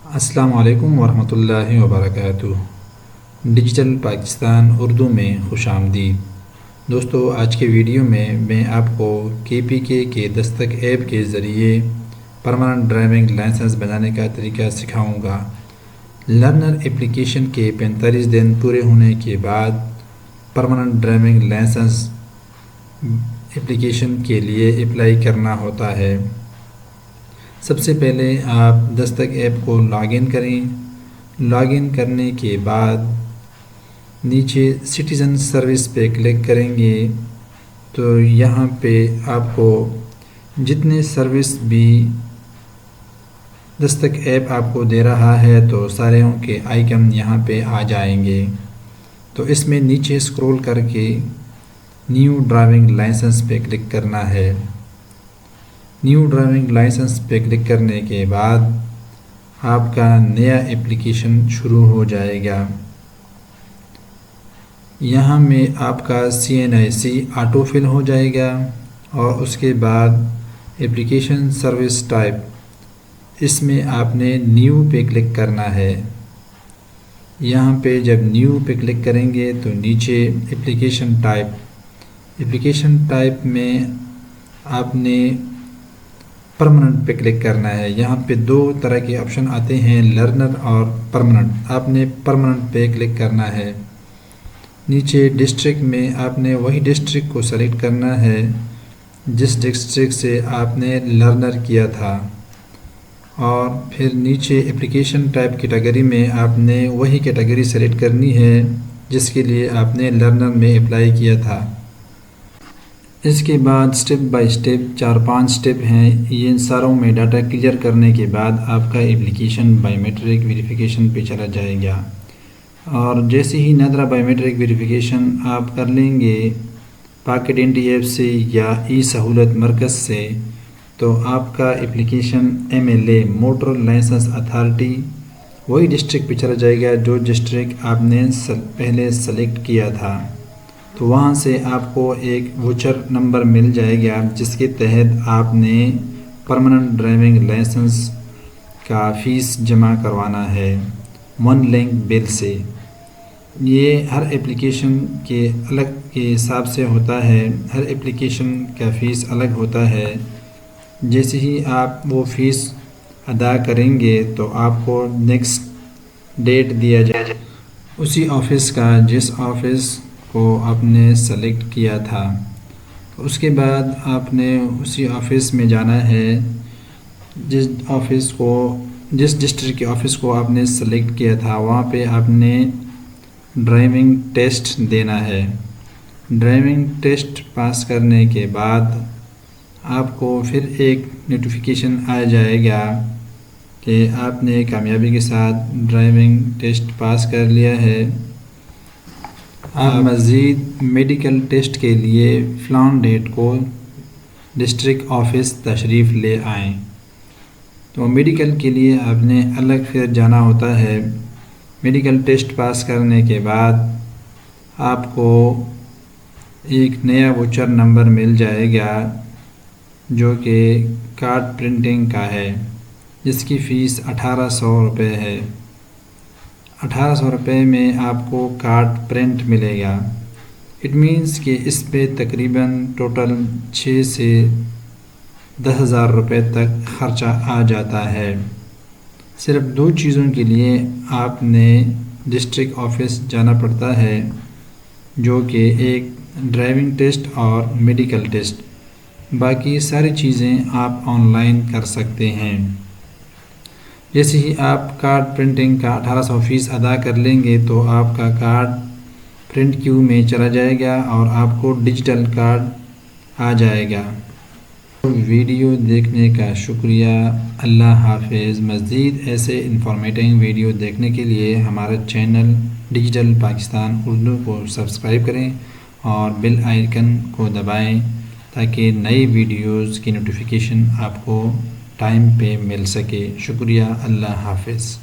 السلام علیکم ورحمۃ اللہ وبرکاتہ۔ ڈیجیٹل پاکستان اردو میں خوش آمدید۔ دوستو، آج کے ویڈیو میں آپ کو KPK کے دستک ایپ کے ذریعے پرماننٹ ڈرائیونگ لائسنس بنانے کا طریقہ سکھاؤں گا۔ لرنر اپلیکیشن کے 45 دن پورے ہونے کے بعد پرماننٹ ڈرائیونگ لائسنس اپلیکیشن کے لیے اپلائی کرنا ہوتا ہے۔ سب سے پہلے آپ دستک ایپ کو لاگ ان کریں۔ لاگ ان کرنے کے بعد نیچے سٹیزن سروس پہ کلک کریں گے تو یہاں پہ آپ کو جتنے سروس بھی دستک ایپ آپ کو دے رہا ہے تو سارے کے آئیکن یہاں پہ آ جائیں گے۔ تو اس میں نیچے اسکرول کر کے نیو ڈرائیونگ لائسنس پہ کلک کرنا ہے۔ نیو ڈرائیونگ لائسنس پہ کلک کرنے کے بعد آپ کا نیا اپلیکیشن شروع ہو جائے گا۔ یہاں میں آپ کا CNIC آٹو فل ہو جائے گا اور اس کے بعد اپلیکیشن سروس ٹائپ، اس میں آپ نے نیو پہ کلک کرنا ہے۔ یہاں پہ جب نیو پہ کلک کریں گے تو نیچے اپلیکیشن ٹائپ میں آپ نے پرماننٹ پہ کلک کرنا ہے۔ یہاں پہ دو طرح کے آپشن آتے ہیں، لرنر اور پرماننٹ۔ آپ نے پرماننٹ پہ کلک کرنا ہے۔ نیچے ڈسٹرکٹ میں آپ نے وہی ڈسٹرکٹ کو سلیکٹ کرنا ہے جس ڈسٹرکٹ سے آپ نے لرنر کیا تھا، اور پھر نیچے اپلیکیشن ٹائپ کیٹیگری میں آپ نے وہی کیٹیگری سلیکٹ کرنی ہے جس کے لیے آپ نے لرنر میں اپلائی کیا تھا۔ اس کے بعد سٹیپ بائی سٹیپ 4-5 سٹیپ ہیں، یہ ساروں میں ڈاٹا کلیئر کرنے کے بعد آپ کا اپلیکیشن بائی میٹرک ویریفیکیشن پہ چلا جائے گا۔ اور جیسے ہی نادرا بائی میٹرک ویریفیکیشن آپ کر لیں گے پاکٹ NTF سے یا ای سہولت مرکز سے، تو آپ کا application MLA motor licence authority وہی ڈسٹرکٹ پہ چلا جائے گا جو ڈسٹرکٹ آپ نے پہلے سلیکٹ کیا تھا۔ تو وہاں سے آپ کو ایک ووچر نمبر مل جائے گا جس کے تحت آپ نے پرماننٹ ڈرائیونگ لائسنس کا فیس جمع کروانا ہے 1 لنک بل سے۔ یہ ہر اپلیکیشن کے الگ کے حساب سے ہوتا ہے، ہر اپلیکیشن کا فیس الگ ہوتا ہے۔ جیسے ہی آپ وہ فیس ادا کریں گے تو آپ کو نیکسٹ ڈیٹ دیا جائے گا اسی آفس کا جس آفس کو آپ نے سلیکٹ کیا تھا۔ اس کے بعد آپ نے اسی آفس میں جانا ہے جس ڈسٹرکٹ کے آفس کو آپ نے سلیکٹ کیا تھا، وہاں پہ آپ نے ڈرائیونگ ٹیسٹ دینا ہے۔ ڈرائیونگ ٹیسٹ پاس کرنے کے بعد آپ کو پھر ایک نوٹیفیکیشن آ جائے گا کہ آپ نے کامیابی کے ساتھ ڈرائیونگ ٹیسٹ پاس کر لیا ہے۔ آپ مزید میڈیکل ٹیسٹ کے لیے فلاں ڈیٹ کو ڈسٹرکٹ آفس تشریف لے آئیں۔ تو میڈیکل کے لیے آپ نے الگ پھر جانا ہوتا ہے۔ میڈیکل ٹیسٹ پاس کرنے کے بعد آپ کو ایک نیا ووچر نمبر مل جائے گا جو کہ کارڈ پرنٹنگ کا ہے، جس کی فیس 1800 روپے ہے۔ 1800 روپے میں آپ کو کارڈ پرنٹ ملے گا۔ اٹ مینس کہ اس پہ تقریباً ٹوٹل 6 سے 10,000 روپے تک خرچہ آ جاتا ہے۔ صرف 2 چیزوں کے لیے آپ نے ڈسٹرکٹ آفس جانا پڑتا ہے، جو کہ ایک ڈرائیونگ ٹیسٹ اور میڈیکل ٹیسٹ۔ باقی ساری چیزیں آپ آن لائن کر سکتے ہیں۔ جیسے ہی آپ کارڈ پرنٹنگ کا 1800 فیس ادا کر لیں گے تو آپ کا کارڈ پرنٹ کیو میں چلا جائے گا اور آپ کو ڈیجیٹل کارڈ آ جائے گا۔ ویڈیو دیکھنے کا شکریہ۔ اللہ حافظ۔ مزید ایسے انفارمیٹنگ ویڈیو دیکھنے کے لیے ہمارا چینل ڈیجیٹل پاکستان اردو کو سبسکرائب کریں اور بیل آئیکن کو دبائیں تاکہ نئی ویڈیوز کی نوٹیفیکیشن آپ کو ٹائم پہ مل سکے۔ شکریہ۔ اللہ حافظ۔